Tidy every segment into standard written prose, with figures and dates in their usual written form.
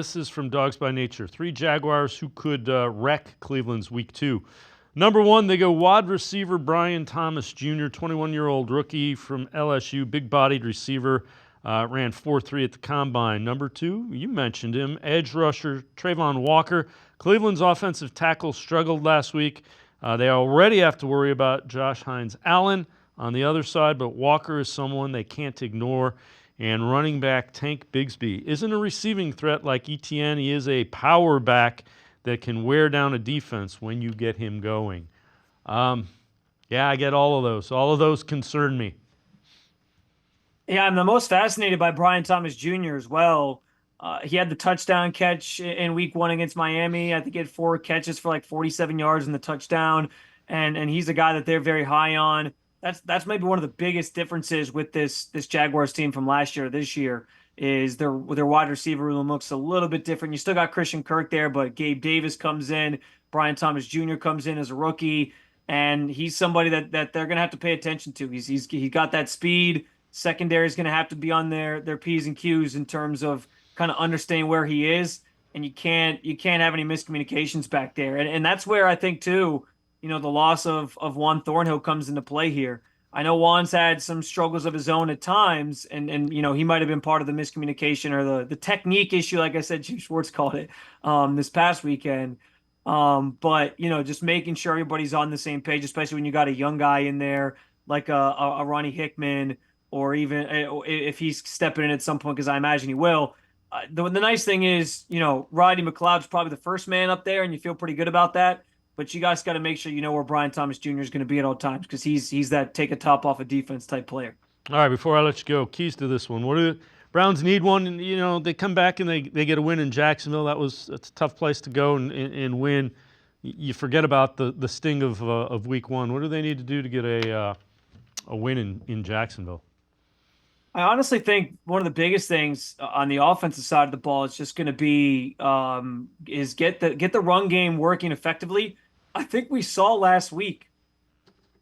This is from Dogs by Nature. 3 Jaguars who could wreck Cleveland's Week 2. Number 1, they go wide receiver Brian Thomas Jr., 21-year-old rookie from LSU, big-bodied receiver, ran 4.3 at the Combine. Number 2, you mentioned him, edge rusher Trayvon Walker. Cleveland's offensive tackle struggled last week. They already have to worry about Josh Hines-Allen on the other side, but Walker is someone they can't ignore. And running back Tank Bigsby isn't a receiving threat like Etienne. He is a power back that can wear down a defense when you get him going. Yeah, I get all of those. All of those concern me. Yeah, I'm the most fascinated by Brian Thomas Jr. as well. He had the touchdown catch in week 1 against Miami. I think he had 4 catches for like 47 yards in the touchdown. And he's a guy that they're very high on. That's maybe one of the biggest differences with this Jaguars team from last year to this year is their wide receiver room looks a little bit different. You still got Christian Kirk there, but Gabe Davis comes in, Brian Thomas Jr. comes in as a rookie, and he's somebody that they're gonna have to pay attention to. He's got that speed. Secondary is gonna have to be on their P's and Q's in terms of kind of understanding where he is, and you can't have any miscommunications back there. And that's where I think too, the loss of Juan Thornhill comes into play here. I know Juan's had some struggles of his own at times, and he might have been part of the miscommunication or the technique issue, like I said, Chief Schwartz called it this past weekend. But just making sure everybody's on the same page, especially when you got a young guy in there like a Ronnie Hickman, or even if he's stepping in at some point, because I imagine he will. The nice thing is, Rodney McLeod's probably the first man up there, and you feel pretty good about that. But you guys got to make sure you know where Brian Thomas Jr. is going to be at all times, because he's that take a top off a defense type player. All right, before I let you go, keys to this one. What do the Browns need one? And, they come back and they get a win in Jacksonville. It's a tough place to go and win. You forget about the sting of Week 1. What do they need to do to get a win in Jacksonville? I honestly think one of the biggest things on the offensive side of the ball is just going to be is get the run game working effectively. I think we saw last week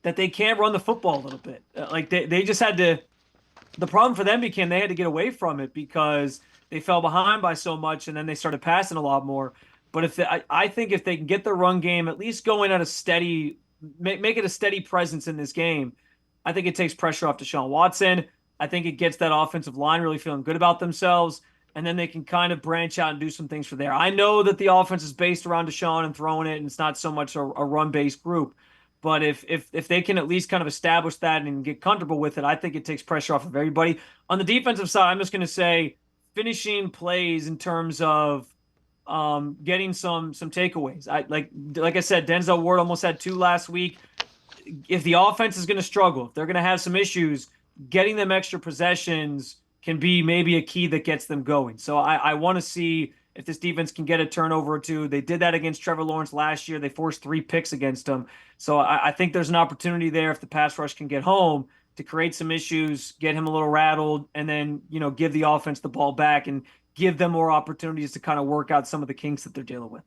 that they can't run the football a little bit. Like they just had to. The problem for them became they had to get away from it because they fell behind by so much, and then they started passing a lot more. But I think if they can get the run game at least going at a steady, make it a steady presence in this game, I think it takes pressure off Deshaun Watson. I think it gets that offensive line really feeling good about themselves, and then they can kind of branch out and do some things for there. I know that the offense is based around Deshaun and throwing it, and it's not so much a run-based group. But if they can at least kind of establish that and get comfortable with it, I think it takes pressure off of everybody. On the defensive side, I'm just going to say finishing plays in terms of getting some takeaways. Like I said, Denzel Ward almost had 2 last week. If the offense is going to struggle, if they're going to have some issues, getting them extra possessions can be maybe a key that gets them going. So I want to see if this defense can get a turnover or 2. They did that against Trevor Lawrence last year. They forced 3 picks against him. So I think there's an opportunity there if the pass rush can get home to create some issues, get him a little rattled, and then, give the offense the ball back and give them more opportunities to kind of work out some of the kinks that they're dealing with.